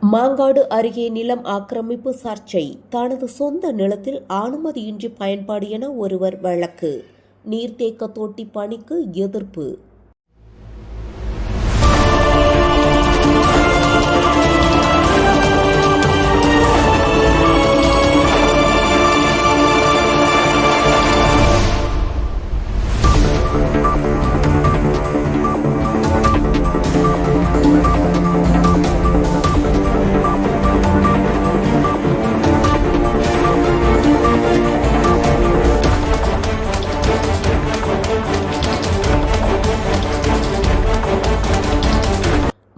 மாங்காடு அருகே நிலம் ஆக்கிரமிப்பு சர்ச்சை. தனது சொந்த நிலத்தில் அனுமதியின்றி பயன்பாடு என ஒருவர் வழக்கு. நீர்த்தேக்க தொட்டி பணிக்கு எதிர்ப்பு.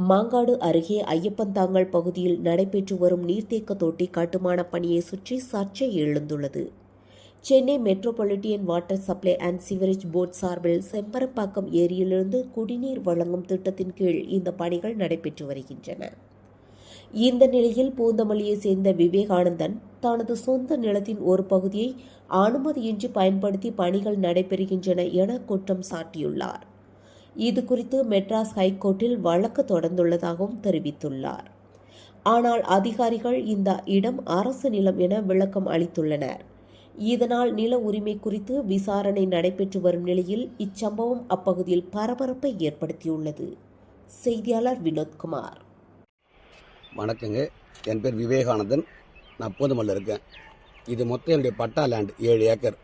மாங்காடு அருகே ஐயப்பன்தாங்கல் பகுதியில் நடைபெற்று வரும் நீர்த்தேக்க தொட்டி கட்டுமான பணியை சுற்றி சர்ச்சை எழுந்துள்ளது. Chennai metropolitan water supply and sewerage board சார்பில் செம்பரம்பாக்கம் ஏரியிலிருந்து குடிநீர் வழங்கும் திட்டத்தின் கீழ் இந்த பணிகள் நடைபெற்று வருகின்றன. இந்த நிலையில் பூந்தமல்லியை சேர்ந்த விவேகானந்தன் தனது சொந்த நிலத்தின் ஒரு பகுதியை அனுமதியின்றி பயன்படுத்தி பணிகள் நடைபெறுகின்றன என குற்றம் சாட்டியுள்ளார். இது குறித்து மெட்ராஸ் ஹைகோர்ட்டில் வழக்கு தொடர்ந்துள்ளதாகவும் தெரிவித்துள்ளார். ஆனால் அதிகாரிகள் இந்த இடம் அரசு நிலம் என விளக்கம் அளித்துள்ளனர். இதனால் நில உரிமை குறித்து விசாரணை நடைபெற்று வரும் நிலையில் இச்சம்பவம் அப்பகுதியில் பரபரப்பை ஏற்படுத்தியுள்ளது. செய்தியாளர் வினோத்குமார். வணக்கங்க, என் பேர் விவேகானந்தன். நான் பூந்தமல்லியில் இருக்கேன். இது மொத்தம் என்னுடைய பட்டா லேண்ட் 7 ஏக்கர்,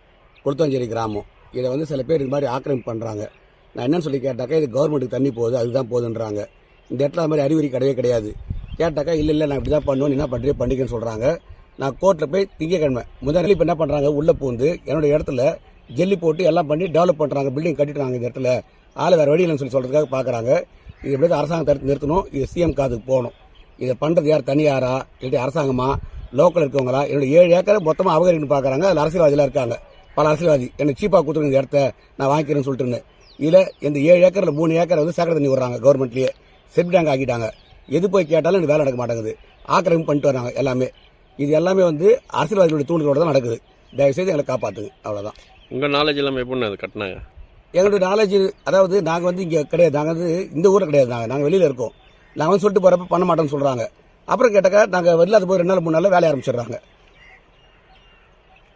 குளத்தஞ்சேரி கிராமம். இதை சில பேர் இது மாதிரி ஆக்கிரமிப்பு பண்ணுறாங்க. நான் என்னன்னு சொல்லி கேட்டாக்கா, இது கவர்மெண்ட்டுக்கு தண்ணி போகுது, அதுதான் போகுதுன்றாங்க. இந்த இடத்துல அது மாதிரி அறிகுறி கிடையாது. கேட்டாக்கா இல்லை நான் இப்படி தான் பண்ணுவோம், என்ன பண்ணுறே பண்ணிக்கன்னு சொல்கிறாங்க. நான் கோர்ட்டில் போய் திங்கக்கிழமை முதல்ல இப்போ என்ன பண்ணுறாங்க, உள்ளே பூந்து என்னோடய இடத்துல ஜெல்லி போட்டு எல்லாம் பண்ணி டெவலப் பண்ணுறாங்க, பில்டிங் கட்டிட்டுறாங்க. இந்த இடத்துல ஆள் வேறு வழி இல்லைன்னு சொல்லி சொல்கிறதுக்காக பார்க்குறாங்க. இது எப்படி அரசாங்கம் தடுத்து நிறுத்தணும், இது சிஎம் காதுக்கு போகணும். இதை பண்ணுறது யார், தனியாரா இல்லை அரசாங்கமா, லோக்கல் இருக்கவங்களா? என்னோட 7 ஏக்கரை மொத்தமாக அபகரின்னு பார்க்குறாங்க. அதில் அரசியல்வாதிலாம் இருக்காங்க, பல அரசியல்வாதி. என்னை சீப்பாக கொடுத்துருங்க, இந்த இடத்த நான் வாங்கிக்கிறேன்னு சொல்லிட்டு இருந்தேன். இதில் இந்த 7 ஏக்கரில் 3 ஏக்கரை சேக்கடை தண்ணி விடுறாங்க. கவர்மெண்ட்லேயே செப்டி டேங்க் ஆக்கிட்டாங்க. எது போய் கேட்டாலும் எனக்கு வேலை நடக்க மாட்டேங்குது. ஆக்கிரமிப்பு பண்ணிட்டு வராங்க எல்லாமே. இது எல்லாமே அரசியல்வாதிகளுடைய தூண்டுதலோட தான் நடக்குது. தயவுசெய்து எங்களை காப்பாற்றுங்க, அவ்வளோதான். உங்கள் நாலேஜ் எல்லாம் எப்படி அது கட்டினாங்க? எங்களுடைய நாலேஜ் அதாவது நாங்கள் இங்கே கிடையாது, நாங்கள் இந்த ஊரில் கிடையாது, நாங்கள் வெளியில் இருக்கோம். நாங்கள் சொல்லிட்டு போகிறப்ப பண்ண மாட்டோம்னு சொல்கிறாங்க. அப்புறம் கேட்டாக்கா நாங்கள் வெளியில் அது போய் 2 நாள் 3 நாளில் வேலையை ஆரம்பிச்சிடுறாங்க.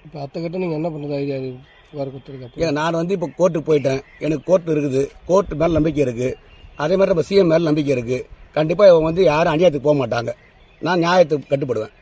இப்போ அத்தக்கிட்ட நீங்கள் என்ன பண்ணுறது ஐடியா? நான் இப்போ கோர்ட்டுக்கு போயிட்டேன். எனக்கு கோர்ட் இருக்குது, கோர்ட்டு மேலே நம்பிக்கை இருக்குது. அதே மாதிரி நம்ம சிஎம் மேலே நம்பிக்கை இருக்குது. கண்டிப்பாக இவங்க யாரும் அநியாயத்துக்கு போக மாட்டாங்க. நான் நியாயத்துக்கு கட்டுப்படுவேன்.